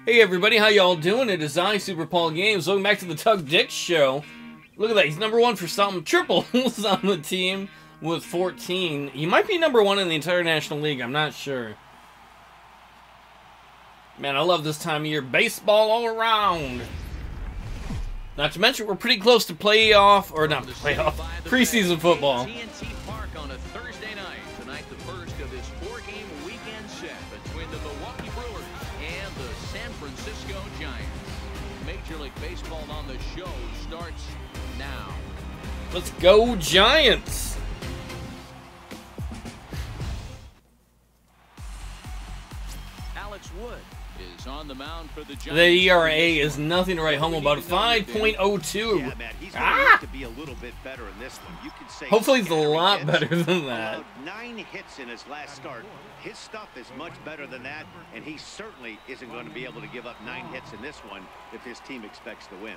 Hey everybody, how y'all doing? It is SIE SuperPaulGames. Welcome back to the Tug Dick Show. Look at that, he's #1 for something. Triples on the team with 14. He might be #1 in the entire National League, I'm not sure. Man, I love this time of year. Baseball all around. Not to mention, we're pretty close to playoff, or not playoff, preseason football. On a Thursday night. Tonight, the first of this 4-game weekend set between the Milwaukee Brewers and the San Francisco Giants. Major League Baseball on the show starts now. Let's go, Giants! Alex Wood is on the mound for the Giants. The ERA is nothing to write home about. 5.02. Yeah, Matt, he's going to be a little bit better in this one. You could say hopefully he's a lot better than that. 9 hits in his last start. His stuff is much better than that, and he certainly isn't going to be able to give up 9 hits in this one if his team expects to win.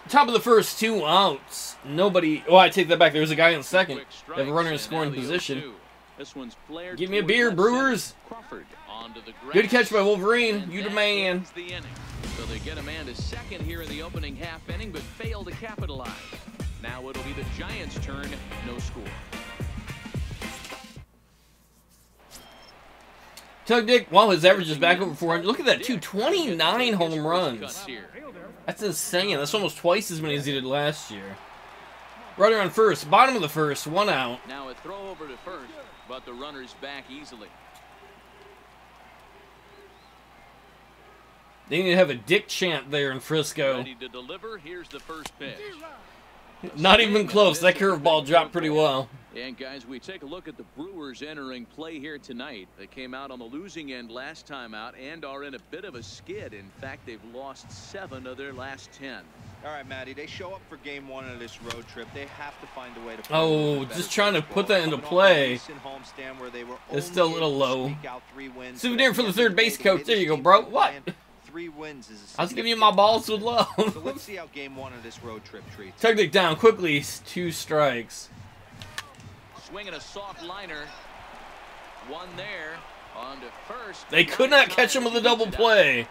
Top of the first, 2 outs. Nobody. Oh, I take that back. There's a guy in second. They have a runner in scoring position. This one's flared. Give me a beer, Brewers. Good catch by Wolverine. You the man. So they get a man to second here in the opening half inning, but fail to capitalize. Now it'll be the Giants' turn. No score. Tug Dick, well, his average is back over 400. Look at that, 229 home runs. That's insane. That's almost twice as many as he did last year. Runner on first, bottom of the first, 1 out. Now a throw over to first, but the runner's back easily. They need to have a Dick chant there in Frisco. Ready to deliver. Here's the first pitch. Not even close. That curveball dropped pretty well. And guys, we take a look at the Brewers entering play here tonight. They came out on the losing end last time out and are in a bit of a skid. In fact, they've lost 7 of their last 10. All right, Matty, they show up for game 1 of this road trip. They have to find a way to play. Oh, just trying to put that into play. It's still a little low. Souvenir for the third base coach. There you go, bro. What? 3 wins is I was giving you my balls with love. So let's see how game 1 of this road trip treats. Tug Dick down quickly. 2 strikes. Swinging a soft liner. 1 there. On to first. They could not catch him with a double play.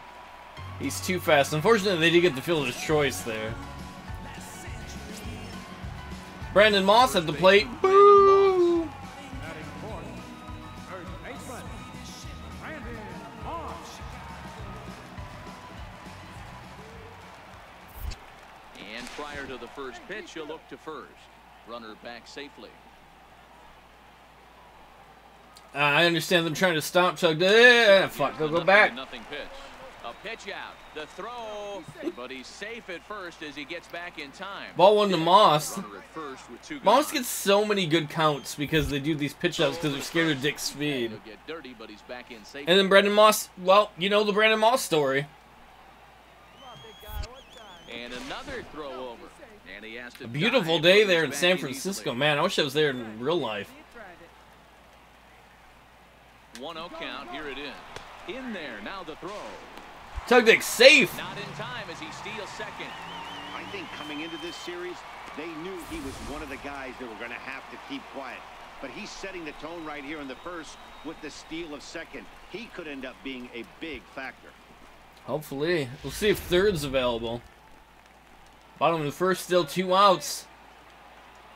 He's too fast. Unfortunately, they did get the fielder's choice there. Brandon Moss at the plate. Boo! And prior to the first pitch, you'll look to first. Runner back safely. I understand them trying to stop Tug Dick. Fuck, they'll go back. Nothing pitch. A pitch out. The throw. But he's safe at first as he gets back in time. Ball 1 to Moss. Runner at first with 2 Moss gets so many good counts because they do these pitch outs because they're scared of Dick's speed. He'll get dirty, but he's back in safe. And then Brandon Moss, well, you know the Brandon Moss story. And another throw over. And he has to A beautiful day there in San Francisco. Man, I wish I was there in real life. 1-0 count. Here it is. In there. Now the throw. Tug Dick safe. Not in time as he steals second. I think coming into this series, they knew he was one of the guys that were going to have to keep quiet. But he's setting the tone right here in the first with the steal of second. He could end up being a big factor. Hopefully. We'll see if third's available. Bottom of the first, still 2 outs.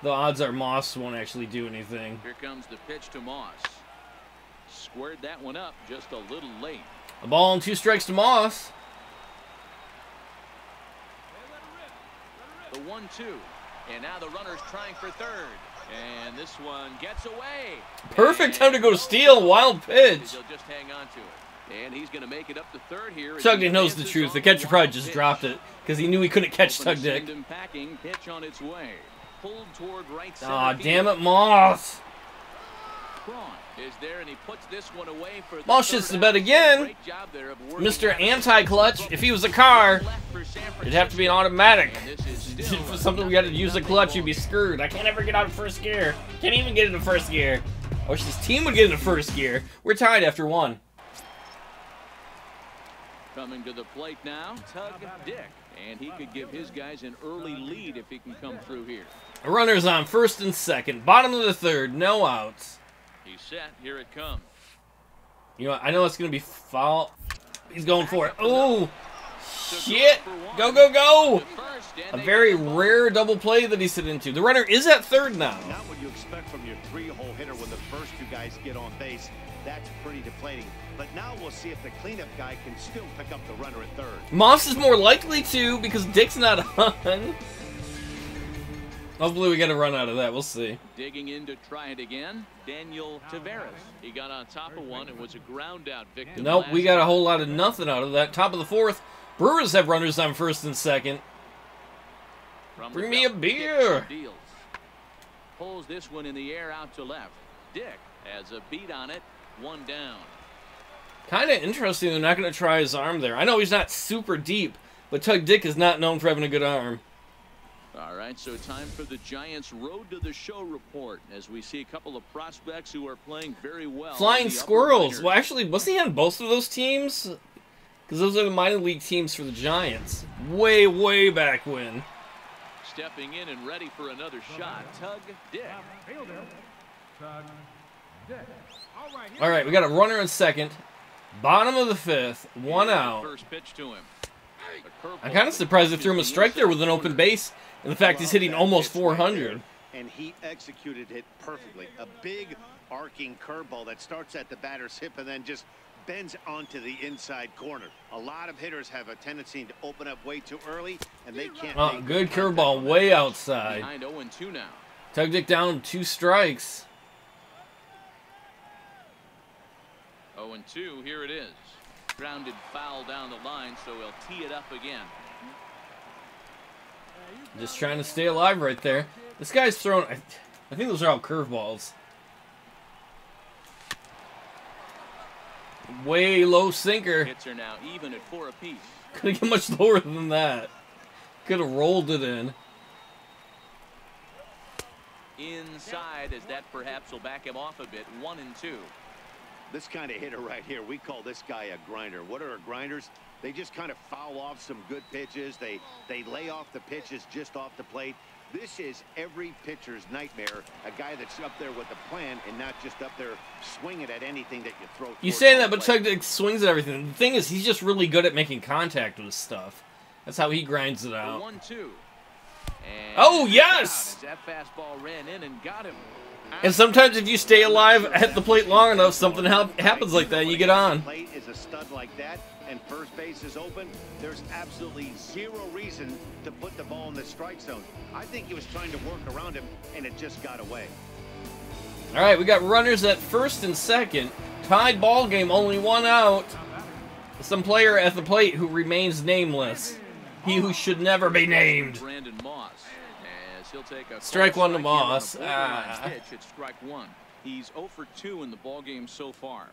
The odds are Moss won't actually do anything. Here comes the pitch to Moss. Squared that one up just a little late. A ball and 2 strikes to Moss. The 1-2. And now the runner's trying for third. And this one gets away. Perfect time to go to steal. Wild pitch. He'll just hang on to it. And he's going to make it up to third here. Tug Dick knows the truth. The catcher probably just dropped it because he knew he couldn't catch Tug Dick. Pitch on its way. Pulled toward right center. Aw, damn it, Moss. Is there and he puts this one away for the Moss shits the bed again. Mr. Anti-Clutch. If he was a car, it'd have to be an automatic. For something we got to use a clutch, you'd be screwed. I can't ever get out of first gear. Can't even get into first gear. I wish this team would get into first gear. We're tied after 1. Coming to the plate now, Tug Dick. And he could give his guys an early lead if he can come through here. A runner's on first and second. Bottom of the third. No outs. He's set. Here it comes. You know what? I know it's going to be foul. He's going for it. Oh! Shit! Go, go, go! A very rare double play that he's hit into. The runner is at third now. Not what you expect from your three-hole hitter when the first two guys get on base. That's pretty deflating. But now we'll see if the cleanup guy can still pick up the runner at third. Moss is more likely to because Dick's not on. Hopefully we get a run out of that. We'll see. Digging in to try it again, Daniel Taveras. He got on top of one. It was a ground out victim. Nope, we got a whole lot of nothing out of that. Top of the fourth. Brewers have runners on first and second. Bring me a beer. Pulls this one in the air out to left. Dick has a beat on it. One down. Kind of interesting they're not going to try his arm there. I know he's not super deep, but Tug Dick is not known for having a good arm. All right, so time for the Giants' Road to the Show report as we see a couple of prospects who are playing very well. Flying Squirrels. Well, actually, wasn't he on both of those teams? Because those are the minor league teams for the Giants. Way, way back when. Stepping in and ready for another shot, Tug Dick. All right, we got a runner in second. Bottom of the fifth. One out. First pitch to him. I'm kind of surprised they threw him a strike there with an open base. And the fact he's hitting almost 400. And he executed it perfectly. A big arcing curveball that starts at the batter's hip and then just bends onto the inside corner. A lot of hitters have a tendency to open up way too early, and they can't. Oh, good curveball way outside. Behind 0-2 now. Tug Dick down 2 strikes. 0-2, here it is. Grounded foul down the line, so he'll tee it up again. Just trying to stay alive right there. This guy's throwing, I think those are all curveballs. Way low sinker. Hits are now even at 4 apiece. Couldn't get much lower than that. Could have rolled it in. Inside, as that perhaps will back him off a bit. 1-2. This kind of hitter right here, we call this guy a grinder. What are grinders? They just kind of foul off some good pitches. They lay off the pitches just off the plate. This is every pitcher's nightmare. A guy that's up there with a plan and not just up there swinging at anything that you throw. You say that, but Tug Dick swings at everything. The thing is, he's just really good at making contact with stuff. That's how he grinds it out. 1-2. Oh, yes! That fastball ran in and got him. And sometimes if you stay alive at the plate long enough, something happens like that and you get on. Plate is a stud like that, and first base is open. There's absolutely zero reason to put the ball in the strike zone. I think he was trying to work around him, and it just got away. All right, we got runners at first and second. Tied ball game, only one out. Some player at the plate who remains nameless. He who should never be named. Brandon Moss. He'll take a strike one to Moss. Pitch, it's strike one. He's 0 for 2 in the ball game so far.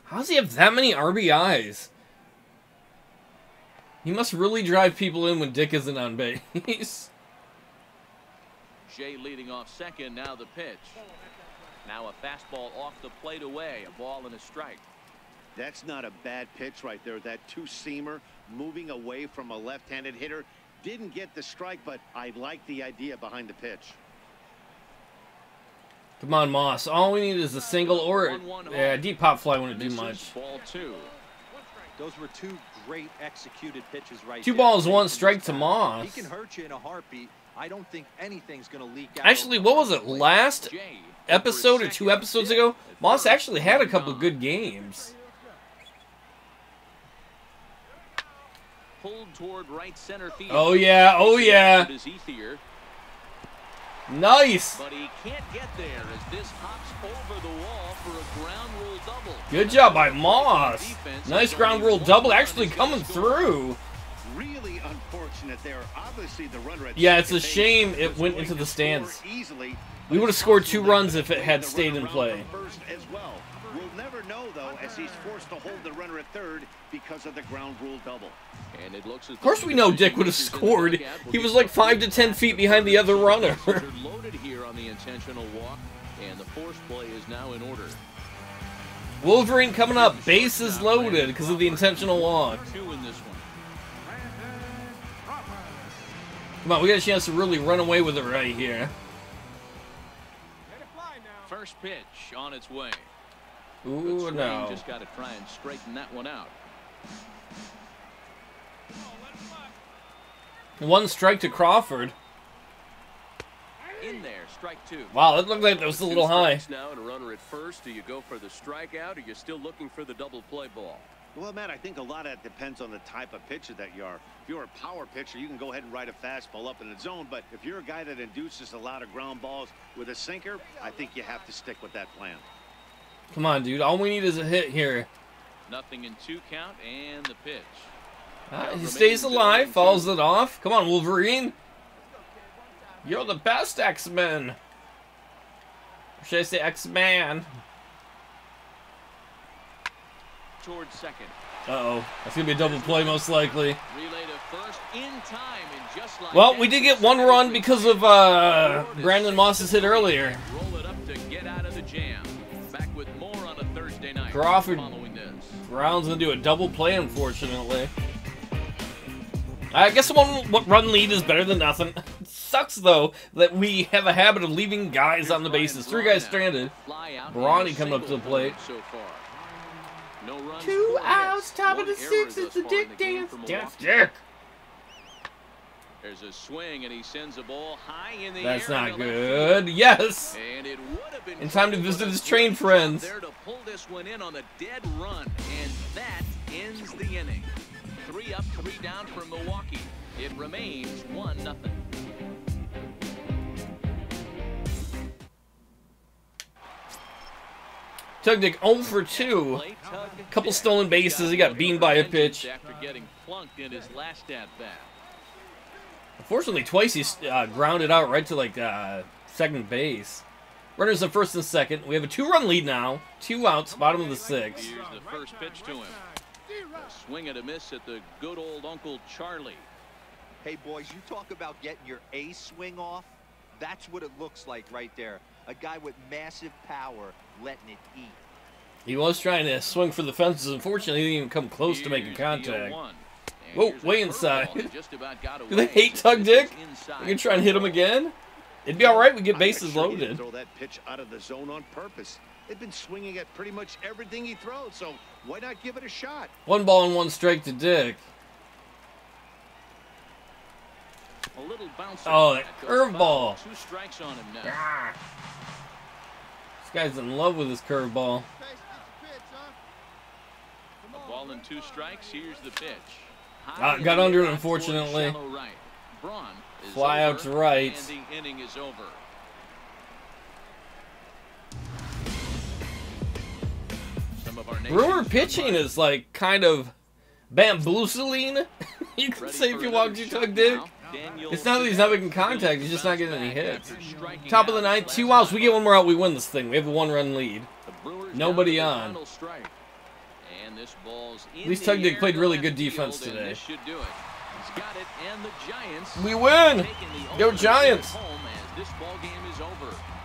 How does he have that many RBIs? He must really drive people in when Dick isn't on base. Jay leading off second. Now the pitch. Now a fastball off the plate away. A ball and a strike. That's not a bad pitch right there. That two-seamer moving away from a left-handed hitter. Didn't get the strike, but I like the idea behind the pitch. Come on, Moss. All we need is a single or a deep pop fly wouldn't do much. Ball 2. Those were 2 great executed pitches right 2 there. balls, 1 strike to Moss. He can hurt you in a heartbeat. I don't think anything's going to leak out. Actually, what was it? Last episode or 2 episodes ago, Moss actually had a couple good games. Pulled toward right center field. Oh yeah, oh yeah. Nice. But he can't get there as this hops over the wall for a ground rule double. Good job by Moss. Nice ground rule double actually coming through. Really unfortunate there. Obviously the runner at yeah, it's a shame it went into the stands. We would have scored 2 runs if it had stayed in play. We'll never know though as he's forced to hold the runner at third because of the ground rule double. And it looks as of course we know Dick would have scored. He was like 5 to 10 feet behind the other runner. Loaded here on the intentional walk, and the force play is now in order. Wolverine coming up, bases loaded because of the intentional walk. 2 in this one. Come on, we got a chance to really run away with it right here. First pitch on its way. Ooh, no. Just got to try and straighten that one out. One strike to Crawford. In there, strike two. Wow, that looked like that was a little high. Now and a runner at first. Do you go for the strikeout, or you're still looking for the double play ball? Well, Matt, I think a lot of that depends on the type of pitcher that you are. If you're a power pitcher, you can go ahead and ride a fastball up in the zone. But if you're a guy that induces a lot of ground balls with a sinker, I think you have to stick with that plan. Come on, dude. All we need is a hit here. Nothing in 2 count and the pitch. He stays alive, follows it off. Come on, Wolverine. You're the best X-Men. Or should I say X-Man? Towards second. Uh-oh. That's going to be a double play most likely. Relay to first in time and just like Well, we did get one run because of Brandon Moss's hit earlier. Roll it up to get out of the jam. Back with more on a Thursday night. Crawford Following this. Brown's going to do a double play, unfortunately. I guess one run lead is better than nothing. It sucks, though, that we have a habit of leaving guys on the bases. 3 guys stranded. Brawny coming up to the plate. So far. No runs 2 outs, top of the 6th. It's the Dick dance. That's Dick. There's a swing, and he sends a ball high in the That's air. not good. Yes. And it would have been In time to visit his train friends. there to pull this one in on the dead run, and that ends the inning. 3 up, 3 down for Milwaukee. It remains 1-0. Tug Dick 0 for 2. Couple stolen bases. He got beamed by a pitch. After getting plunked in his last at bat. Unfortunately, twice he's grounded out right to like second base. Runners at first and second. We have a 2-run lead now. 2 outs, bottom of the 6th. Here's the first pitch to him. A swing and a miss at the good old Uncle Charlie. Hey, boys, you talk about getting your A swing off. That's what it looks like right there. A guy with massive power letting it eat. He was trying to swing for the fences. Unfortunately, he didn't even come close to making contact. Whoa, way inside. Do they hate Tug Dick? We can try and hit him again? It'd be all right. We get bases loaded. Throw that pitch out of the zone on purpose. They've been swinging at pretty much everything he throws, so why not give it a shot? 1 ball and 1 strike to Dick. A little bouncer. Oh, that curveball. 2 strikes on him now. This guy's in love with his curveball. A ball and 2 strikes. Here's the pitch. Got under it, unfortunately. Right. Braun is Fly out to right. And the inning is over. Some of our Brewer pitching is like kind of bamboozling. You can say if you want to, Tug Dick. It's not that he's not making contact, he's just not getting any hits. Top of the 9th, 2 outs. We get 1 more out, we win this thing. We have a 1-run lead. Nobody on. At least Tug Dick played really good defense today. We win! Go Giants!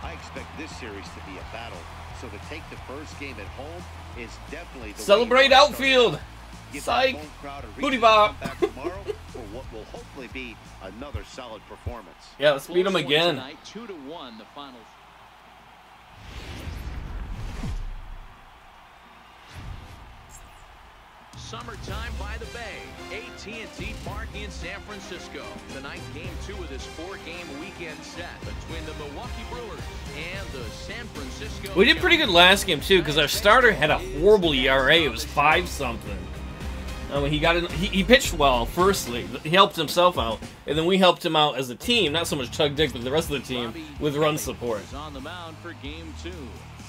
I expect this series to be a battle, so to take the first game at home is definitely the Celebrate outfield! Psych! Booty bop! For what will hopefully be another solid performance. Yeah, let's beat him again. 2-1, the final. Summertime by the Bay, AT&T Park in San Francisco. Tonight, Game 2 of this 4-game weekend set between the Milwaukee Brewers and the San Francisco. We did pretty good last game too, because our starter had a horrible ERA. It was 5-something. He pitched well. Firstly, he helped himself out, and then we helped him out as a team. Not so much Tug Dick, but the rest of the team with run support. On the mound for Game 2.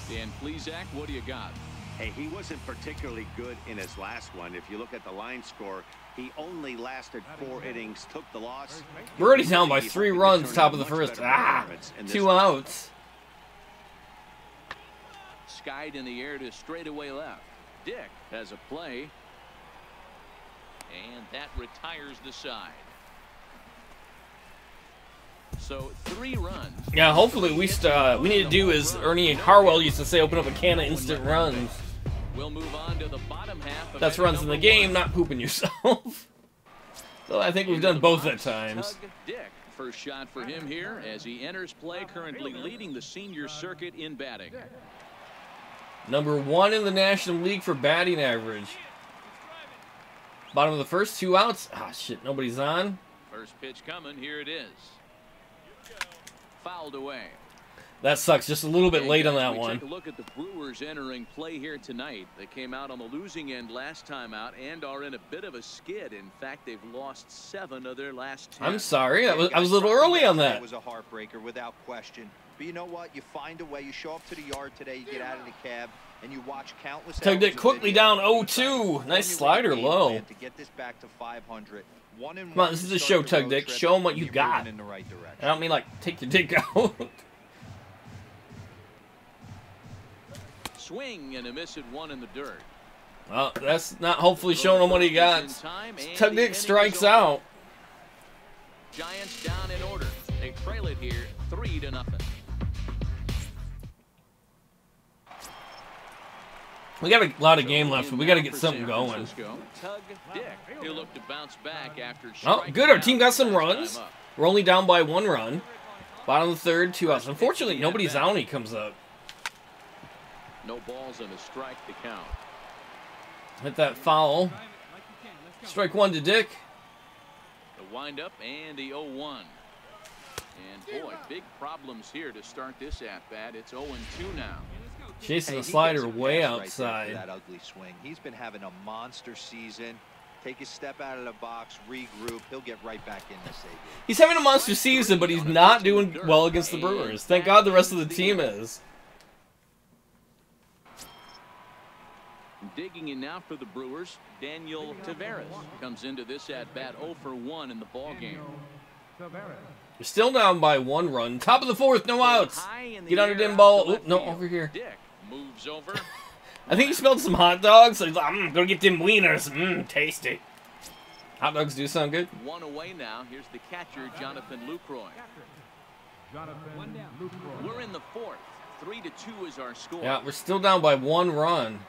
Dan Plesac, what do you got? Hey, he wasn't particularly good in his last one. If you look at the line score, he only lasted 4 innings, took the loss. We're already down by 3 runs, top of the first. 2 outs. Skied in the air to straightaway left. Dick has a play. And that retires the side. So 3 runs. Yeah, hopefully we need to do as Ernie Harwell used to say, open up a can of instant runs. We'll move on to the bottom half. That's runs in the game, not pooping yourself. So I think we've done both at times. Tug Dick, first shot for him here as he enters play, currently leading the senior circuit in batting. Number 1 in the National League for batting average. Bottom of the first, 2 outs. Ah, shit, nobody's on. First pitch coming. Here it is. Fouled away. That sucks. Just a little bit late on that We one. Take a look at the Brewers entering play here tonight. They came out on the losing end last time out and are in a bit of a skid. In fact, they've lost 7 of their last 10. I'm sorry. I was a little early on that. It was a heartbreaker without question. But you know what? You find a way. You show up to the yard today. You get out of the cab and you watch countless. Tug Dick quickly down 0-2. Nice slider low. To get this back to 500. Come on, this is the show, Tug Dick. Show them what you got. I don't mean like take your dick out. Swing and a miss at 1 in the dirt. Well, that's not hopefully showing him what he got. Tug Dick strikes out. Giants down in order. They trail it here 3-0. We got a lot of game left, but we got to get something going. Tug Dick. He'll look to bounce back after. Oh, good. Our team got some runs. We're only down by 1 run. Bottom of the third, 2 outs. Unfortunately, nobody's out when he comes up. No balls and a strike to count. Hit that foul. Strike 1 to Dick. The windup and the 0-1. And boy, big problems here to start this at bat. It's 0-2 now. Chasing the slider way outside. That ugly swing. He's been having a monster season. Take a step out of the box, regroup. He'll get right back in this game. He's having a monster season, but he's not doing well against the Brewers. Thank God the rest of the team is. Digging in now for the Brewers, Daniel Taveras comes into this at-bat 0 for 1 in the ballgame. We're still down by 1 run. Top of the fourth, no outs. Get under dim ball. Oh, no, over here. Dick moves over. I think he smelled some hot dogs. So he's like, I'm going to get them wieners. Tasty. Hot dogs do sound good. 1 away now. Here's the catcher, Jonathan Lucroy. We're in the 4th. 3-2 is our score. Yeah, we're still down by 1 run.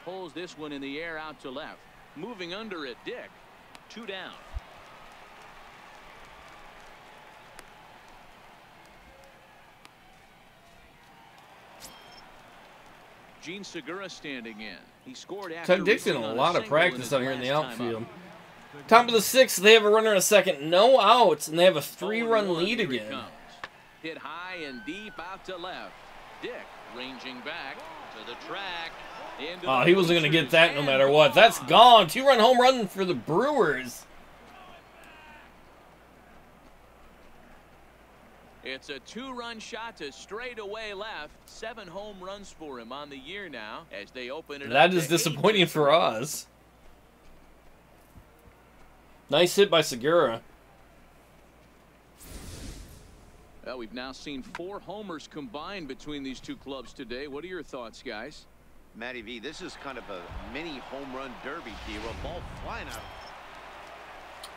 Pulls this one in the air out to left. Moving under it, Dick. 2 down. Gene Segura standing in. He scored after Tug Dick's in a lot of practice out here in the last time outfield. up. Top of the 6th, they have a runner in a second. No outs, and they have a 3-run 0-1, lead here he again. comes. Hit high and deep out to left. Dick ranging back to the track. Oh, he wasn't going to get that no matter what. That's gone. 2-run home run for the Brewers. It's a 2-run shot to straightaway left. 7 home runs for him on the year now as they open it up. That is disappointing for us. Nice hit by Segura. Well, we've now seen 4 homers combined between these two clubs today. What are your thoughts, guys? Matty V, this is kind of a mini home run derby here. A ball flying out.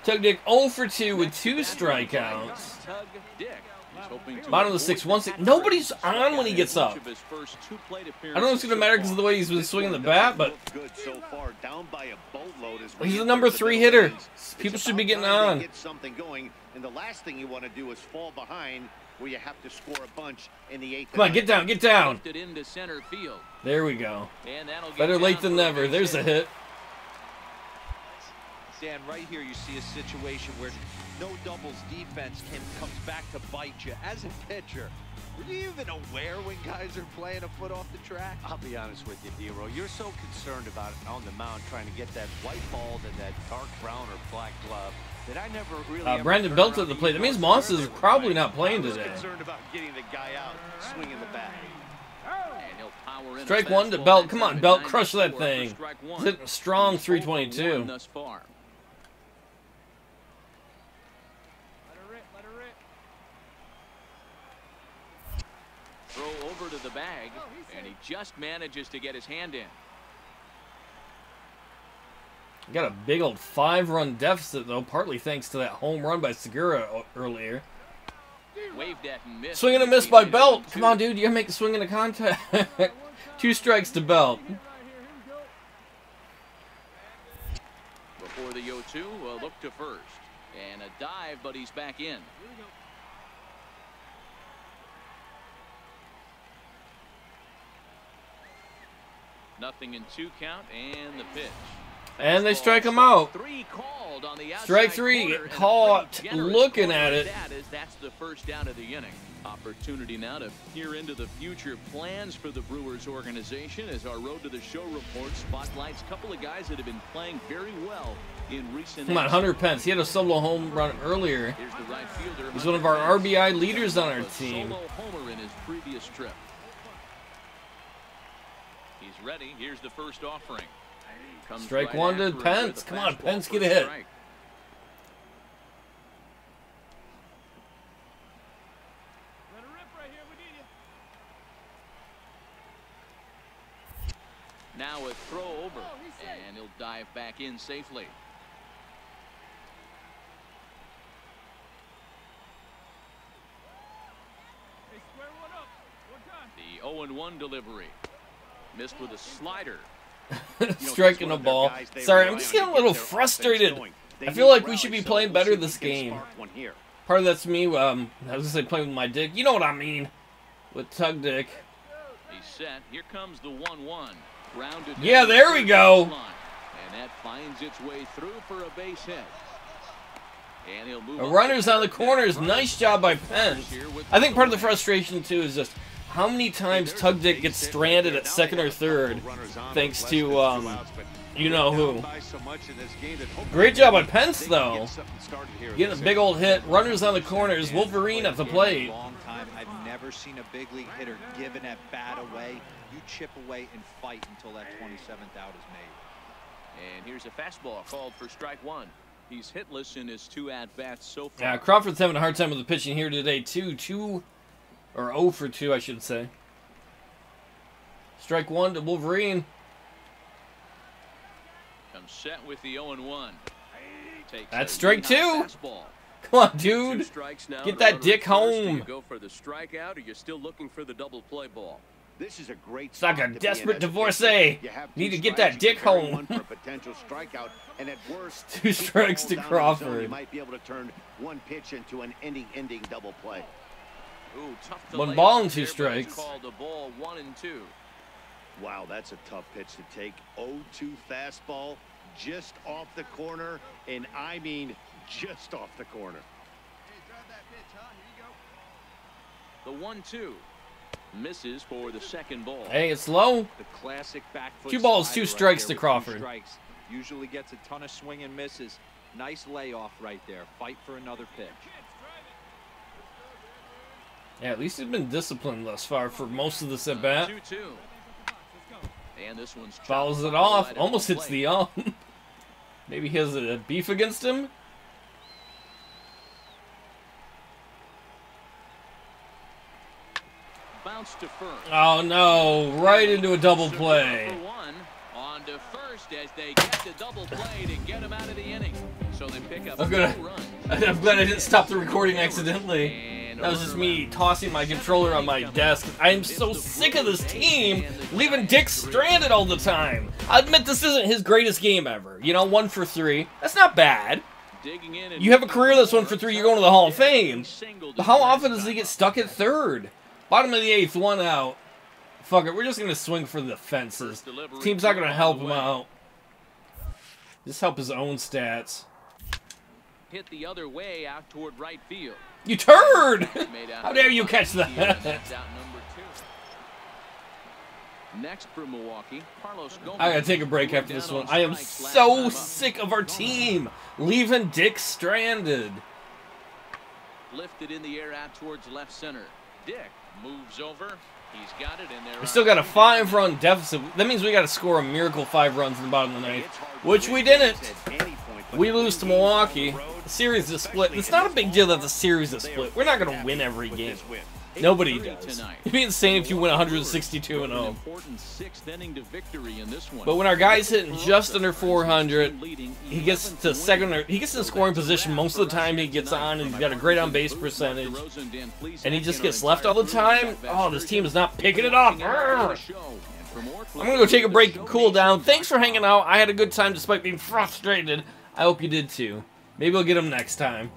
Tug Dick 0 for 2 with 2 strikeouts. Tug Dick. He's hoping to Bottom of the 6th, 1-6. Nobody's on when he gets up. I don't know if it's going to matter because of the way he's been swinging the bat, but Good so far, down by a boatload as he's the number 3 hitter. People should be getting on. Get something going, and the last thing you want to do is fall behind where you have to score a bunch in the 8th. Come on, get down, get down. Into center field. There we go. And that'll get Better late down than for never. There's a hit. Dan, right here you see a situation where no doubles defense comes back to bite you. As a pitcher, were you even aware when guys are playing a foot off the track? I'll be honest with you, D-Row. You're so concerned about on the mound trying to get that white ball to that dark brown or black glove that I never really. Brandon Belt at the plate. That means Moss is probably not playing today. Concerned about getting the guy out, swinging the bat. Strike 1 to Belt. Come on, Belt, crush that thing. He's hitting a strong 322. Thus far. Throw over to the bag, and he just manages to get his hand in. Got a big old 5-run deficit, though, partly thanks to that home run by Segura earlier. Waved at and missed. Swing and a miss by Belt. Come on, dude, you gotta make the swing into contact. 2 strikes to Belt. Before the 0-2, a look to first. And a dive, but he's back in. Nothing in 2 count and the pitch. And they strike him out. 3 called on the Strike 3, caught, looking at it. That's the first down of the inning. Opportunity now to peer into the future plans for the Brewers organization as our Road to the Show report spotlights a couple of guys that have been playing very well in recent. Come on, Hunter Pence. He had a solo home run earlier. Here's the right fielder. He's one of our RBI leaders on our team. Solo homer in his previous trip. He's ready. Here's the first offering. Comes Strike right 1 to after Pence. with a Come on, fastball Pence, for get a a hit. strike. Now a throw over, and he'll dive back in safely. The 0-1 delivery. Missed with a slider. Striking a ball. Sorry, I'm just getting a little frustrated. I feel like we should be playing better this game. Part of that's me, I was going to say playing with my dick. You know what I mean. With Tug Dick. He's set. Here comes the 1-1. Yeah, there we go. And that finds its way through for a base hit. And he'll move. A runner's on the corners. Nice job by Pence. I think part of the frustration too is just how many times Tug Dick gets stranded at second or third, thanks to you know who. Great job by Pence though. Getting a big old hit. Runners on the corners. Wolverine at the plate. I've never seen a big league hitter giving that bat away. You chip away and fight until that 27th out is made. And here's a fastball called for strike 1. He's hitless in his 2 at-bats so far. Yeah, Crawford's having a hard time with the pitching here today too. 0 for 2, I should say. Strike 1 to Wolverine. Comes set with the 0-1. That's strike 2. Come on, dude. Get that dick home. You go for the strikeout, or you're still looking for the double play ball. This is a great. It's like a desperate divorcee. Need to get that dick home. For a potential strikeout, and at worst, 2 strikes to Crawford. You might be able to turn 1 pitch into an ending double play. Ooh, tough to 1 lay ball off and 2 there, but it's strikes. called a ball 1-2. Wow, that's a tough pitch to take. 0-2 fastball, just off the corner, and I mean just off the corner. The 1-2 misses for the second ball. Hey, it's low. The classic back foot 2 balls, slide 2 right strikes there to with 2 Crawford. strikes. Usually gets a ton of swing and misses. Nice layoff right there. Fight for another pitch. Yeah, at least he's been disciplined thus far for most of this at bat. 2-2. And this one's Fouls it chopped off. right at Almost the hits plate. the Maybe he has a beef against him. Bounce to first. Oh no! Right into a double play. For 1 on to first as they get the double play to get him out of the inning. So they pick up I'm 2 glad I didn't stop the recording accidentally. And That was just me tossing my controller on my desk. I am so sick of this team leaving Dick stranded all the time. I admit this isn't his greatest game ever. You know, 1 for 3. That's not bad. digging in and You have a career that's 1 for 3, you're going to the Hall of Fame. But how often does he get stuck at third? Bottom of the 8th, 1 out. Fuck it, we're just going to swing for the fences. Team's not going to help him out. Just help his own stats. hit the other way out toward right field. You turd! How dare you catch that? That's out number 2. Next for Milwaukee, Carlos Gomez. I gotta take a break after this one. I am so sick of our team leaving Dick stranded. Lifted in the air out towards left center. Dick moves over. He's got it in there. We still got a 5-run deficit. That means we got to score a miracle 5 runs in the bottom of the 9th, which we didn't. We lose to Milwaukee. The series is split. It's not a big deal that the series is split. We're not going to win every game. Nobody does. It'd be insane if you win 162-0. Important 6th inning to victory in this one. But when our guy's hitting just under 400, he gets to he gets in scoring position most of the time. He gets on, and he's got a great on-base percentage, and he just gets left all the time. Oh, this team is not picking it up. I'm gonna go take a break and cool down. Thanks for hanging out. I had a good time despite being frustrated. I hope you did too. Maybe we'll get him next time.